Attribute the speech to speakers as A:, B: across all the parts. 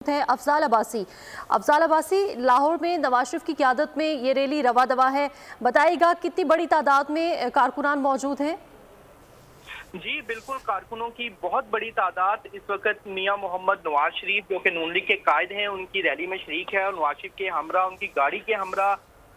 A: है अफजाल अब्बासी लाहौर में नवाज शरीफ की क़यादत में ये रैली रवा दवा है। बताइएगा कितनी बड़ी तादाद में कारकुनान मौजूद हैं?
B: जी बिल्कुल, कारकुनों की बहुत बड़ी तादाद इस वक्त मियां मोहम्मद नवाज शरीफ जो कि नून लीग के कायद हैं उनकी रैली में शरीक है। और नवाज शरीफ के हमरा उनकी गाड़ी के हमरा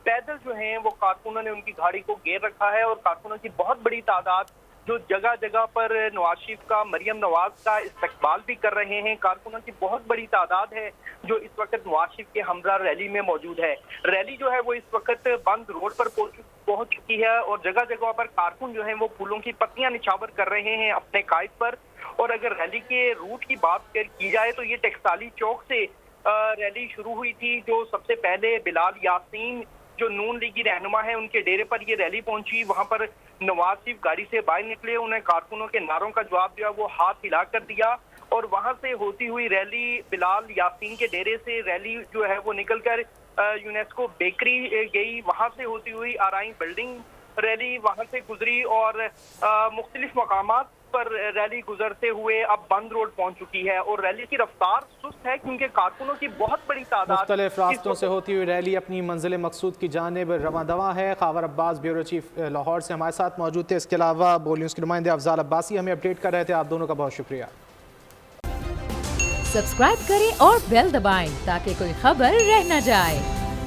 B: पैदल जो हैं वो कारकुनों ने उनकी गाड़ी को घेर रखा है। और कारकुनों की बहुत बड़ी तादाद जो जगह जगह पर नवाज शरीफ का, मरियम नवाज का इस्तकबाल भी कर रहे हैं। कारकुनों की बहुत बड़ी तादाद है जो इस वक्त नवाज शरीफ के हमरा रैली में मौजूद है। रैली जो है वो इस वक्त बंद रोड पर पहुंच चुकी है और जगह जगह पर कारकुन जो है वो फूलों की पत्तियां निछावर कर रहे हैं अपने कायद पर। और अगर रैली के रूट की बात की जाए तो ये टकसाली चौक से रैली शुरू हुई थी। जो सबसे पहले बिलाल यासीन जो नून लीगी रहनुमा है उनके डेरे पर ये रैली पहुंची। वहां पर नवाज शरीफ गाड़ी से बाहर निकले, उन्हें कारकुनों के नारों का जवाब दिया, वो हाथ हिला कर दिया। और वहां से होती हुई रैली बिलाल यासीन के डेरे से रैली जो है वो निकलकर यूनेस्को बेकरी गई। वहां से होती हुई आरआई बिल्डिंग रैली वहां से गुजरी और मुख्तलिफ मकामात पर रैली गुजरते हुए अब बंद रोड पहुंच चुकी है। और रैली की रफ्तार सुस्त है क्योंकि कारकुनों की बहुत बड़ी तादाद
C: मुख्तलिफ रास्तों से होती हुई रैली अपनी मंजिल मकसूद की जानिब रवां दवा है। खावर अब्बास ब्यूरो चीफ लाहौर से हमारे साथ मौजूद थे। इसके अलावा बोल न्यूज़ के नुमाइंदे अफजाल अब्बासी हमें अपडेट कर रहे थे। आप दोनों का बहुत शुक्रिया।
D: सब्सक्राइब करें और बेल दबाएं ताकि कोई खबर रह न जाए।